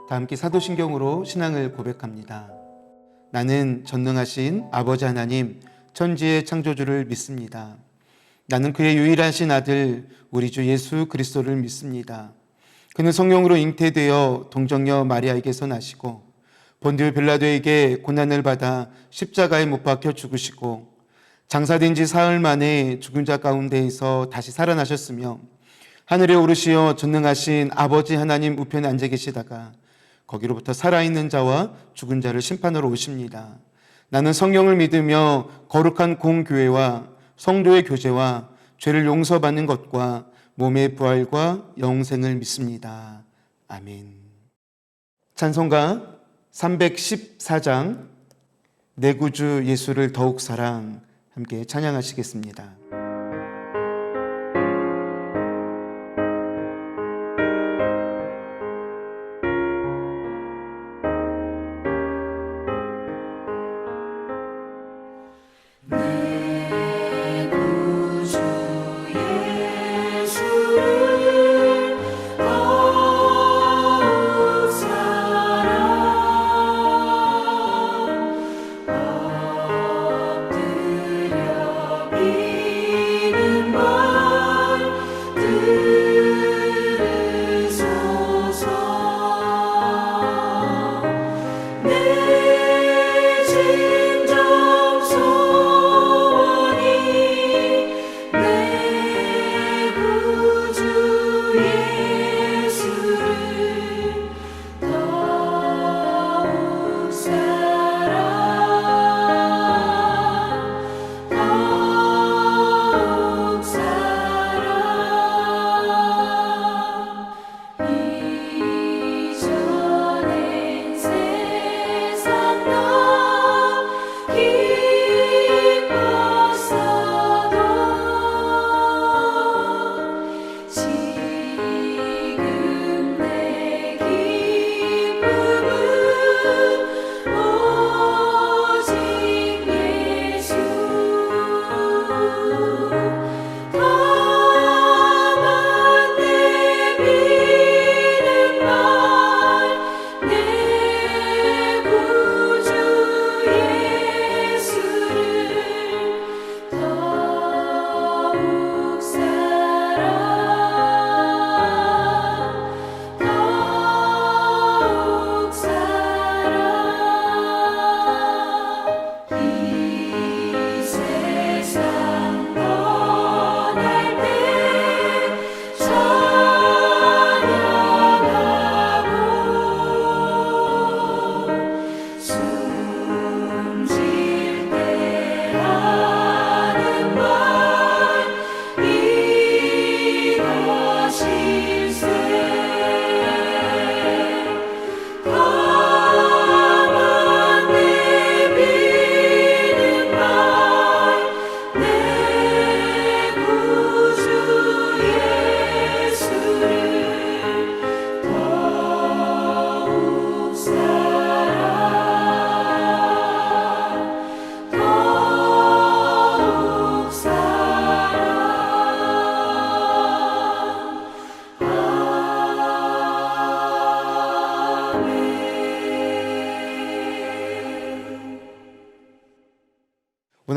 다 함께 사도신경으로 신앙을 고백합니다. 나는 전능하신 아버지 하나님, 천지의 창조주를 믿습니다. 나는 그의 유일하신 아들 우리 주 예수 그리스도를 믿습니다. 그는 성령으로 잉태되어 동정녀 마리아에게서 나시고 본디오 빌라도에게 고난을 받아 십자가에 못 박혀 죽으시고 장사된 지 사흘 만에 죽은 자 가운데에서 다시 살아나셨으며 하늘에 오르시어 전능하신 아버지 하나님 우편에 앉아 계시다가 거기로부터 살아있는 자와 죽은 자를 심판하러 오십니다. 나는 성령을 믿으며 거룩한 공교회와 성도의 교제와 죄를 용서받는 것과 몸의 부활과 영생을 믿습니다. 아멘. 찬송가 314장 내 구주 예수를 더욱 사랑, 함께 찬양하시겠습니다.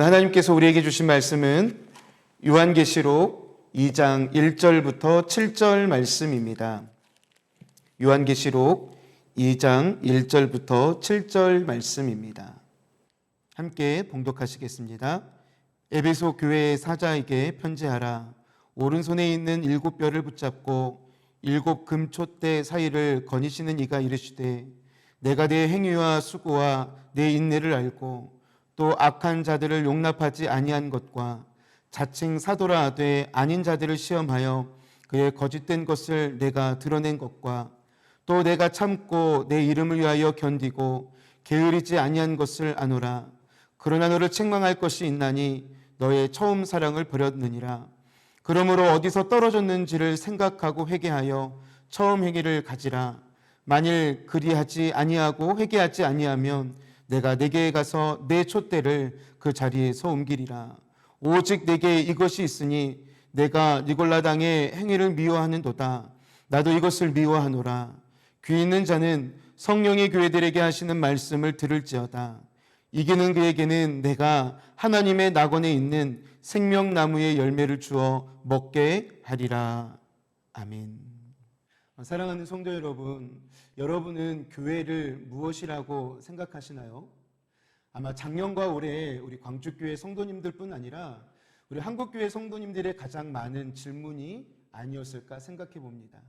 오늘 하나님께서 우리에게 주신 말씀은 요한계시록 2장 1절부터 7절 말씀입니다. 요한계시록 2장 1절부터 7절 말씀입니다. 함께 봉독하시겠습니다. 에베소 교회의 사자에게 편지하라. 오른손에 있는 7뼈를 붙잡고 7 금촛대 사이를 거니시는 이가 이르시되 내가 내 행위와 수고와 내 인내를 알고 또 악한 자들을 용납하지 아니한 것과 자칭 사도라 하되 아닌 자들을 시험하여 그의 거짓된 것을 내가 드러낸 것과 또 내가 참고 내 이름을 위하여 견디고 게으르지 아니한 것을 아노라. 그러나 너를 책망할 것이 있나니 너의 처음 사랑을 버렸느니라. 그러므로 어디서 떨어졌는지를 생각하고 회개하여 처음 행위를 가지라. 만일 그리하지 아니하고 회개하지 아니하면 내가 네게 가서 내 촛대를 그 자리에서 옮기리라. 오직 내게 이것이 있으니 내가 니골라 당의 행위를 미워하는도다. 나도 이것을 미워하노라. 귀 있는 자는 성령이 교회들에게 하시는 말씀을 들을지어다. 이기는 그에게는 내가 하나님의 낙원에 있는 생명나무의 열매를 주어 먹게 하리라. 아멘. 사랑하는 성도 여러분, 여러분은 교회를 무엇이라고 생각하시나요? 아마 작년과 올해 우리 광주교회 성도님들뿐 아니라 우리 한국교회 성도님들의 가장 많은 질문이 아니었을까 생각해 봅니다.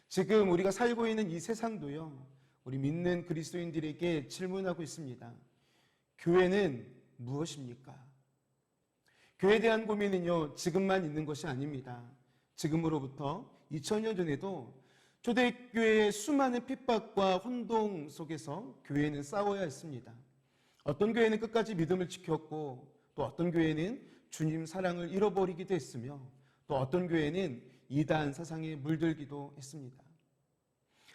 지금 우리가 살고 있는 이 세상도요, 우리 믿는 그리스도인들에게 질문하고 있습니다. 교회는 무엇입니까? 교회에 대한 고민은요, 지금만 있는 것이 아닙니다. 지금으로부터 2000년 전에도 초대교회의 수많은 핍박과 혼동 속에서 교회는 싸워야 했습니다. 어떤 교회는 끝까지 믿음을 지켰고, 또 어떤 교회는 주님 사랑을 잃어버리기도 했으며, 또 어떤 교회는 이단 사상에 물들기도 했습니다.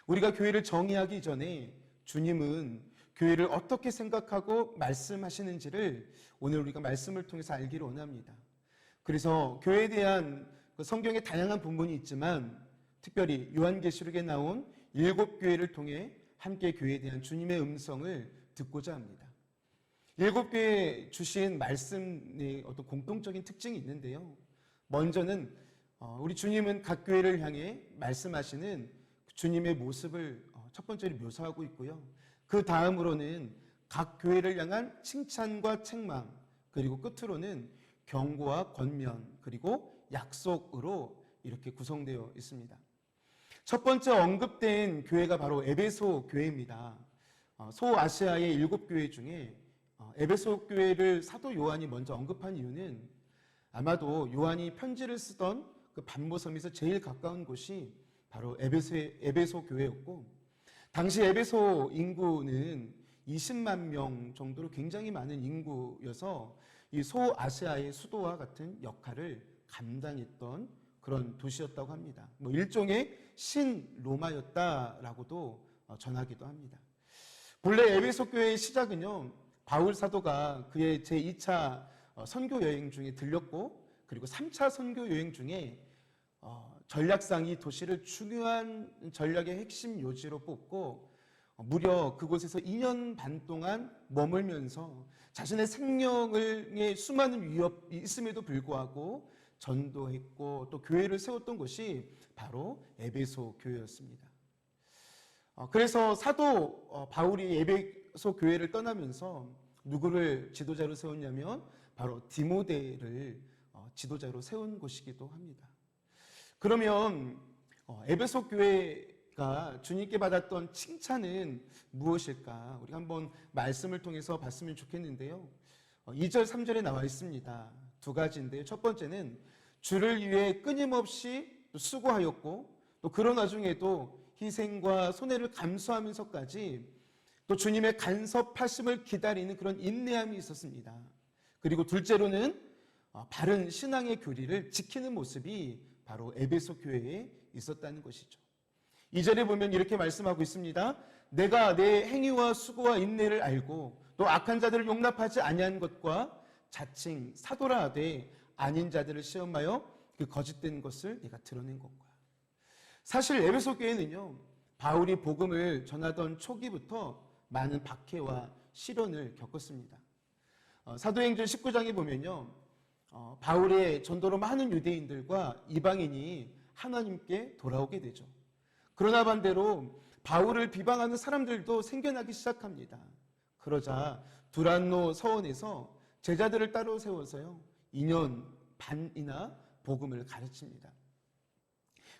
우리가 교회를 정의하기 전에 주님은 교회를 어떻게 생각하고 말씀하시는지를 오늘 우리가 말씀을 통해서 알기를 원합니다. 그래서 교회에 대한 성경의 다양한 본문이 있지만 특별히 요한계시록에 나온 7교회를 통해 함께 교회에 대한 주님의 음성을 듣고자 합니다. 7교회에 주신 말씀의 어떤 공통적인 특징이 있는데요. 먼저는 우리 주님은 각 교회를 향해 말씀하시는 주님의 모습을 첫 번째로 묘사하고 있고요. 그 다음으로는 각 교회를 향한 칭찬과 책망, 그리고 끝으로는 경고와 권면, 그리고 약속으로 이렇게 구성되어 있습니다. 첫 번째 언급된 교회가 바로 에베소 교회입니다. 소아시아의 7교회 중에 에베소 교회를 사도 요한이 먼저 언급한 이유는 아마도 요한이 편지를 쓰던 그 반모섬에서 제일 가까운 곳이 바로 에베소 교회였고, 당시 에베소 인구는 20만 명 정도로 굉장히 많은 인구여서 이 소아시아의 수도와 같은 역할을 감당했던 그런 도시였다고 합니다. 일종의 신로마였다라고도 전하기도 합니다. 본래 에베소 교회의 시작은요, 바울 사도가 그의 제2차 선교 여행 중에 들렸고, 그리고 3차 선교 여행 중에 전략상 이 도시를 중요한 전략의 핵심 요지로 뽑고 무려 그곳에서 2년 반 동안 머물면서 자신의 생명에 수많은 위협이 있음에도 불구하고 전도했고 또 교회를 세웠던 곳이 바로 에베소 교회였습니다. 그래서 사도 바울이 에베소 교회를 떠나면서 누구를 지도자로 세웠냐면 바로 디모데를 지도자로 세운 곳이기도 합니다. 그러면 에베소 교회가 주님께 받았던 칭찬은 무엇일까? 우리 한번 말씀을 통해서 봤으면 좋겠는데요. 2절, 3절에 나와 있습니다. 두 가지인데요. 첫 번째는 주를 위해 끊임없이 수고하였고 또 그런 와중에도 희생과 손해를 감수하면서까지 또 주님의 간섭하심을 기다리는 그런 인내함이 있었습니다. 그리고 둘째로는 바른 신앙의 교리를 지키는 모습이 바로 에베소 교회에 있었다는 것이죠. 2절에 보면 이렇게 말씀하고 있습니다. 내가 내 행위와 수고와 인내를 알고 또 악한 자들을 용납하지 아니한 것과 자칭 사도라 하되 아닌 자들을 시험하여 그 거짓된 것을 네가 드러낸 것과. 사실 에베소 교회는요, 바울이 복음을 전하던 초기부터 많은 박해와 시련을 겪었습니다. 사도행전 19장에 보면요, 바울의 전도로 많은 유대인들과 이방인이 하나님께 돌아오게 되죠. 그러나 반대로 바울을 비방하는 사람들도 생겨나기 시작합니다. 그러자 두란노 서원에서 제자들을 따로 세워서요, 2년 반이나 복음을 가르칩니다.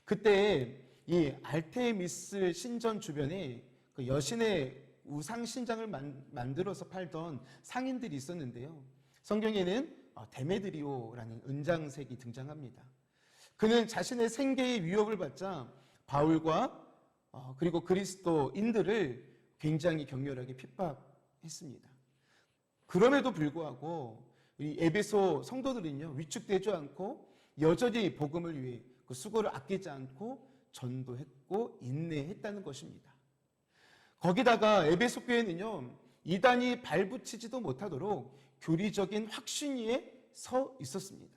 그때 이 알테미스 신전 주변에 그 여신의 우상 신장을 만들어서 팔던 상인들이 있었는데요. 성경에는 데메드리오라는 은장색이 등장합니다. 그는 자신의 생계의 위협을 받자 바울과 그리고 그리스도인들을 굉장히 격렬하게 핍박했습니다. 그럼에도 불구하고 이 에베소 성도들은요, 위축되지 않고 여전히 복음을 위해 그 수고를 아끼지 않고 전도했고 인내했다는 것입니다. 거기다가 에베소 교회는요, 이단이 발붙이지도 못하도록 교리적인 확신 위에 서 있었습니다.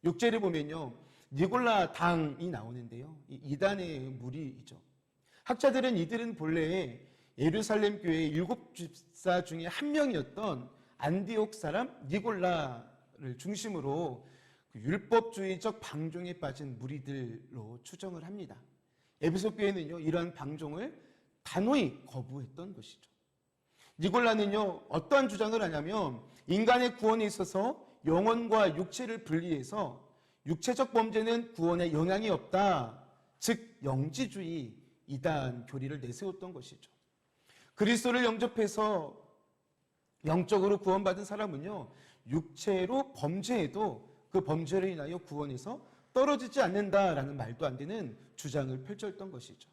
6절에 보면요, 니골라 당이 나오는데요, 이 이단의 무리이죠. 학자들은 이들은 본래 예루살렘 교회의 7집사 중에 한 명이었던 안디옥 사람 니골라를 중심으로 그 율법주의적 방종에 빠진 무리들로 추정을 합니다. 에베소 교회는요, 이러한 방종을 단호히 거부했던 것이죠. 니골라는요, 어떠한 주장을 하냐면 인간의 구원에 있어서 영혼과 육체를 분리해서 육체적 범죄는 구원에 영향이 없다. 즉 영지주의 이단 교리를 내세웠던 것이죠. 그리스도를 영접해서 영적으로 구원받은 사람은요, 육체로 범죄해도 그 범죄로 인하여 구원에서 떨어지지 않는다라는 말도 안 되는 주장을 펼쳤던 것이죠.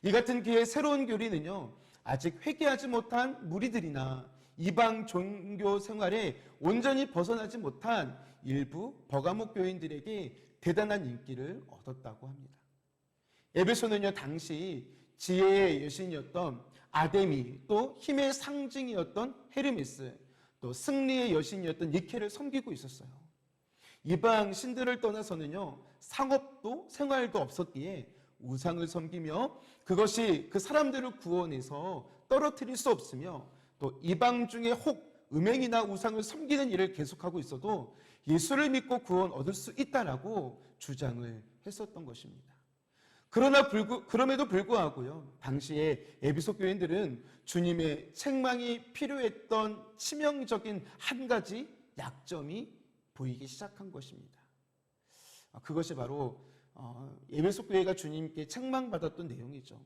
이 같은 그의 새로운 교리는요, 아직 회개하지 못한 무리들이나 이방 종교 생활에 온전히 벗어나지 못한 일부 버가목 교인들에게 대단한 인기를 얻었다고 합니다. 에베소는요, 당시 지혜의 여신이었던 아데미, 또 힘의 상징이었던 헤르메스, 또 승리의 여신이었던 니케를 섬기고 있었어요. 이방 신들을 떠나서는요, 상업도 생활도 없었기에 우상을 섬기며 그것이 그 사람들을 구원해서 떨어뜨릴 수 없으며 또 이방 중에 혹 음행이나 우상을 섬기는 일을 계속하고 있어도 예수를 믿고 구원 얻을 수 있다라고 주장을 했었던 것입니다. 그럼에도 불구하고요, 당시에 에베소 교인들은 주님의 책망이 필요했던 치명적인 한 가지 약점이 보이기 시작한 것입니다. 그것이 바로 에베소 교회가 주님께 책망받았던 내용이죠.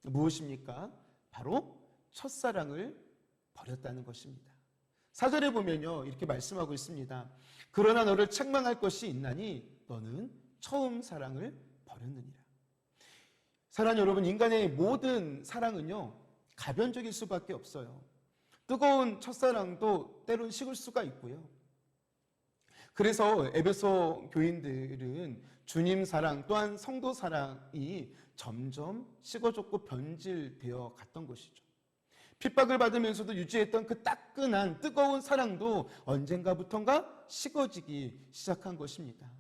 무엇입니까? 바로 첫사랑을 버렸다는 것입니다. 4절에 보면요, 이렇게 말씀하고 있습니다. 그러나 너를 책망할 것이 있나니 너는 처음 사랑을 버렸느니라. 사랑 여러분, 인간의 모든 사랑은요, 가변적일 수밖에 없어요. 뜨거운 첫사랑도 때론 식을 수가 있고요. 그래서 에베소 교인들은 주님 사랑 또한 성도 사랑이 점점 식어졌고 변질되어 갔던 것이죠. 핍박을 받으면서도 유지했던 그 따끈한 뜨거운 사랑도 언젠가부턴가 식어지기 시작한 것입니다.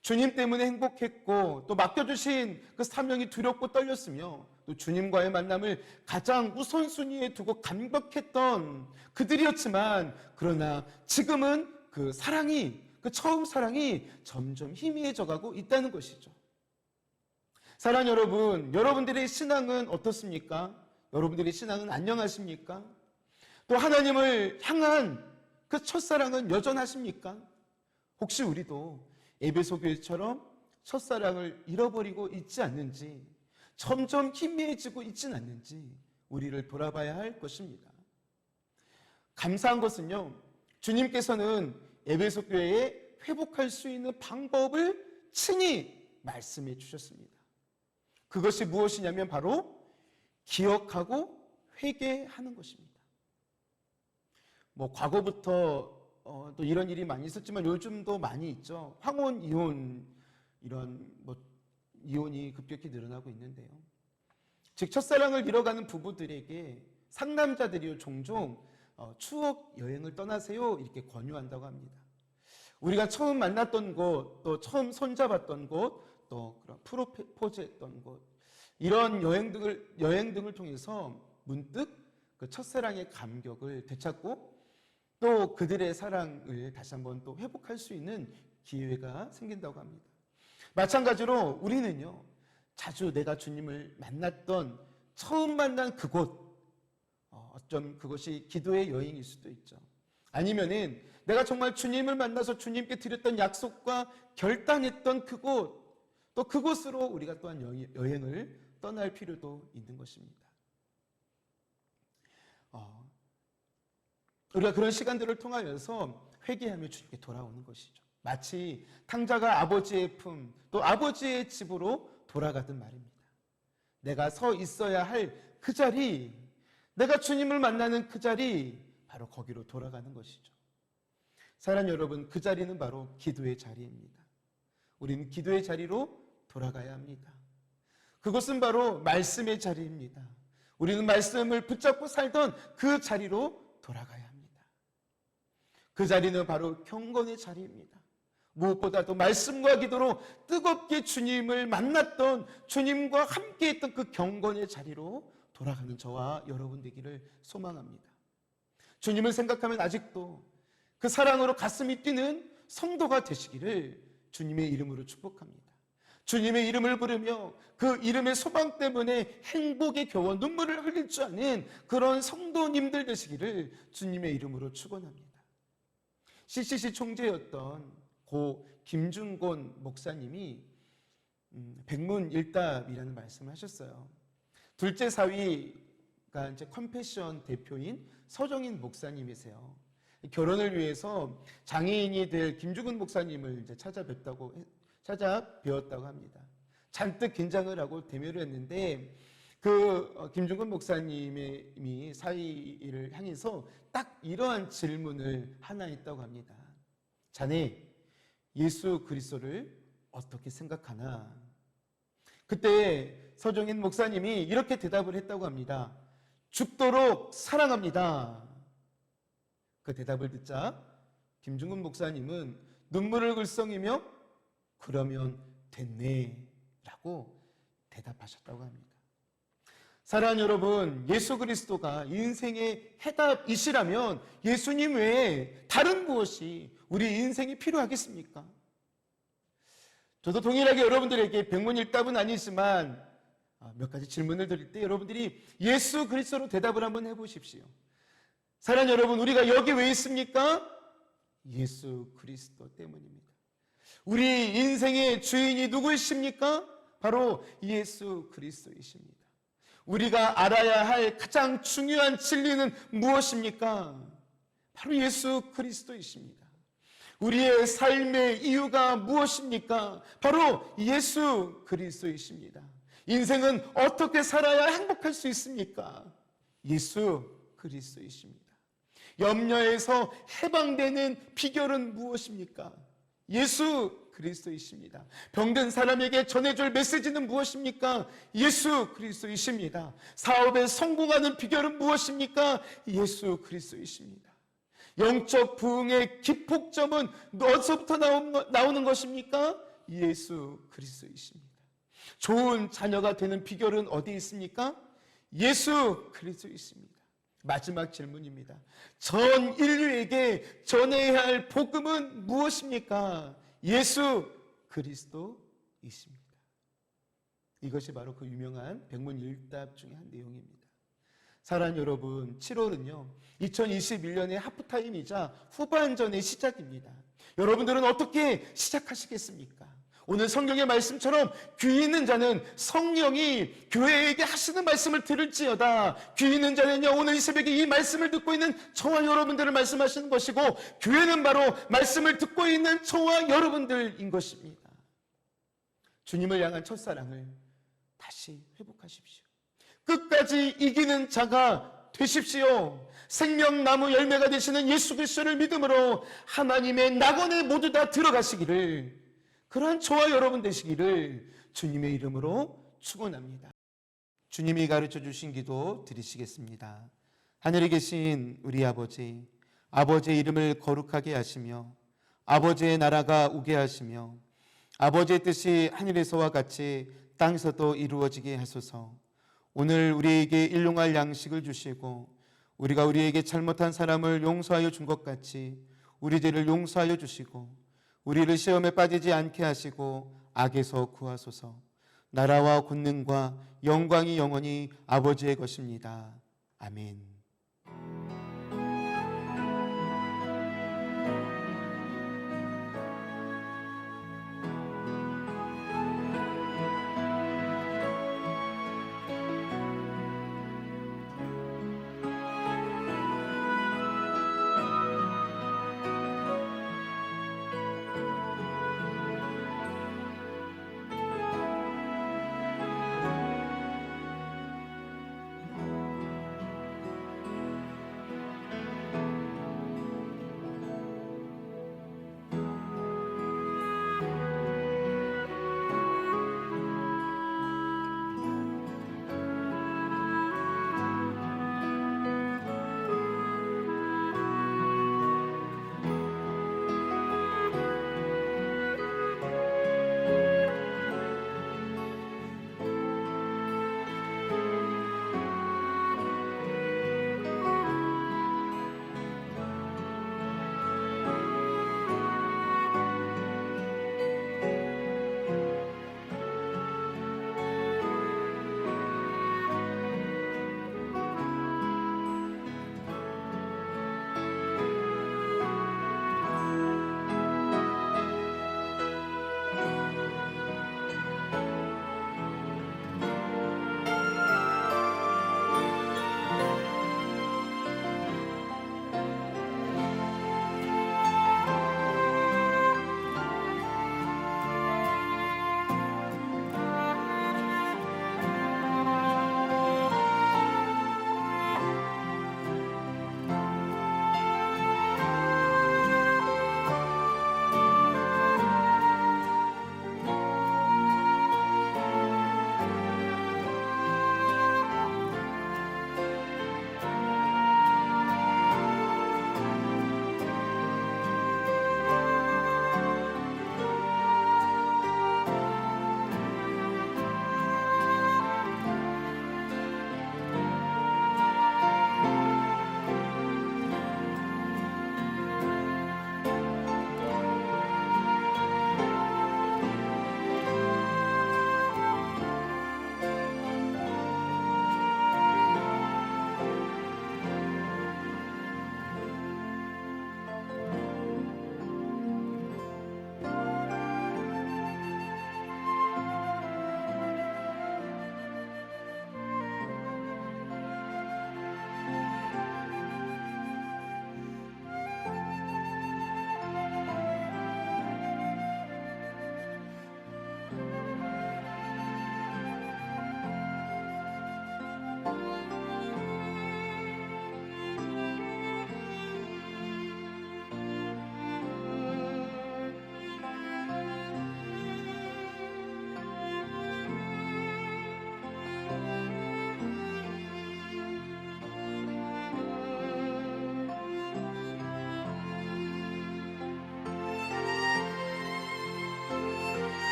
주님 때문에 행복했고 또 맡겨주신 그 사명이 두렵고 떨렸으며 또 주님과의 만남을 가장 우선순위에 두고 감격했던 그들이었지만, 그러나 지금은 그 사랑이, 그 처음 사랑이 점점 희미해져 가고 있다는 것이죠. 사랑 여러분, 여러분들의 신앙은 어떻습니까? 여러분들의 신앙은 안녕하십니까? 또 하나님을 향한 그 첫사랑은 여전하십니까? 혹시 우리도 에베소 교회처럼 첫사랑을 잃어버리고 있지 않는지, 점점 희미해지고 있지는 않는지 우리를 돌아봐야 할 것입니다. 감사한 것은요, 주님께서는 에베소 교회에 회복할 수 있는 방법을 친히 말씀해 주셨습니다. 그것이 무엇이냐면 바로 기억하고 회개하는 것입니다. 과거부터 또 이런 일이 많이 있었지만 요즘도 많이 있죠. 황혼 이혼, 이런 이혼이 급격히 늘어나고 있는데요. 즉 첫사랑을 잃어가는 부부들에게 상남자들이요, 종종 추억 여행을 떠나세요 이렇게 권유한다고 합니다. 우리가 처음 만났던 곳, 또 처음 손잡았던 곳, 또 그런 프로포즈했던 곳, 이런 여행 등을 통해서 문득 그 첫사랑의 감격을 되찾고 또 그들의 사랑을 다시 한번 또 회복할 수 있는 기회가 생긴다고 합니다. 마찬가지로 우리는요, 자주 내가 주님을 만났던 처음 만난 그곳, 어쩜 그것이 기도의 여행일 수도 있죠. 아니면은 내가 정말 주님을 만나서 주님께 드렸던 약속과 결단했던 그곳, 또 그곳으로 우리가 또한 여행을 떠날 필요도 있는 것입니다. 우리가 그런 시간들을 통하여서 회개하며 주님께 돌아오는 것이죠. 마치 탕자가 아버지의 품, 또 아버지의 집으로 돌아가듯 말입니다. 내가 서 있어야 할 그 자리, 내가 주님을 만나는 그 자리, 바로 거기로 돌아가는 것이죠. 사랑 여러분, 그 자리는 바로 기도의 자리입니다. 우리는 기도의 자리로 돌아가야 합니다. 그것은 바로 말씀의 자리입니다. 우리는 말씀을 붙잡고 살던 그 자리로 돌아가야 합니다. 그 자리는 바로 경건의 자리입니다. 무엇보다도 말씀과 기도로 뜨겁게 주님을 만났던, 주님과 함께했던 그 경건의 자리로 돌아가는 저와 여러분 되기를 소망합니다. 주님을 생각하면 아직도 그 사랑으로 가슴이 뛰는 성도가 되시기를 주님의 이름으로 축복합니다. 주님의 이름을 부르며 그 이름의 소망 때문에 행복에 겨워 눈물을 흘릴 줄 아는 그런 성도님들 되시기를 주님의 이름으로 축원합니다. CCC 총재였던 고 김중곤 목사님이 백문일답이라는 말씀을 하셨어요. 둘째 사위가 이제 컴패션 대표인 서정인 목사님이세요. 결혼을 위해서 장애인이 될 김중근 목사님을 이제 찾아뵈었다고 합니다. 잔뜩 긴장을 하고 대면을 했는데 그 김중근 목사님이 사위를 향해서 딱 이러한 질문을 하나 했다고 합니다. 자네 예수 그리스도를 어떻게 생각하나? 그때 서정인 목사님이 이렇게 대답을 했다고 합니다. 죽도록 사랑합니다. 그 대답을 듣자 김중근 목사님은 눈물을 글썽이며 그러면 됐네 라고 대답하셨다고 합니다. 사랑하는 여러분, 예수 그리스도가 인생의 해답이시라면 예수님 외에 다른 무엇이 우리 인생이 필요하겠습니까? 저도 동일하게 여러분들에게 백문일답은 아니지만 몇 가지 질문을 드릴 때 여러분들이 예수 그리스도로 대답을 한번 해보십시오. 사랑하는 여러분, 우리가 여기 왜 있습니까? 예수 그리스도 때문입니다. 우리 인생의 주인이 누구이십니까? 바로 예수 그리스도이십니다. 우리가 알아야 할 가장 중요한 진리는 무엇입니까? 바로 예수 그리스도이십니다. 우리의 삶의 이유가 무엇입니까? 바로 예수 그리스도이십니다. 인생은 어떻게 살아야 행복할 수 있습니까? 예수 그리스도이십니다. 염려에서 해방되는 비결은 무엇입니까? 예수 그리스도이십니다. 병든 사람에게 전해줄 메시지는 무엇입니까? 예수 그리스도이십니다. 사업에 성공하는 비결은 무엇입니까? 예수 그리스도이십니다. 영적 부흥의 기폭점은 어디서부터 나오는 것입니까? 예수 그리스도이십니다. 좋은 자녀가 되는 비결은 어디 있습니까? 예수 그리스도이십니다. 마지막 질문입니다. 전 인류에게 전해야 할 복음은 무엇입니까? 예수 그리스도이십니다. 이것이 바로 그 유명한 백문일답 중에 한 내용입니다. 사랑하는 여러분, 7월은요 2021년의 하프타임이자 후반전의 시작입니다. 여러분들은 어떻게 시작하시겠습니까? 오늘 성경의 말씀처럼 귀 있는 자는 성령이 교회에게 하시는 말씀을 들을지어다. 귀 있는 자는요, 오늘 이 새벽에 이 말씀을 듣고 있는 저와 여러분들을 말씀하시는 것이고, 교회는 바로 말씀을 듣고 있는 저와 여러분들인 것입니다. 주님을 향한 첫사랑을 다시 회복하십시오. 끝까지 이기는 자가 되십시오. 생명나무 열매가 되시는 예수 그리스도를 믿음으로 하나님의 낙원에 모두 다 들어가시기를, 그러한 저와 여러분 되시기를 주님의 이름으로 축원합니다. 주님이 가르쳐 주신 기도 드리시겠습니다. 하늘에 계신 우리 아버지, 아버지의 이름을 거룩하게 하시며 아버지의 나라가 오게 하시며 아버지의 뜻이 하늘에서와 같이 땅에서도 이루어지게 하소서. 오늘 우리에게 일용할 양식을 주시고 우리가 우리에게 잘못한 사람을 용서하여 준 것 같이 우리 죄를 용서하여 주시고 우리를 시험에 빠지지 않게 하시고 악에서 구하소서. 나라와 권능과 영광이 영원히 아버지의 것입니다. 아멘.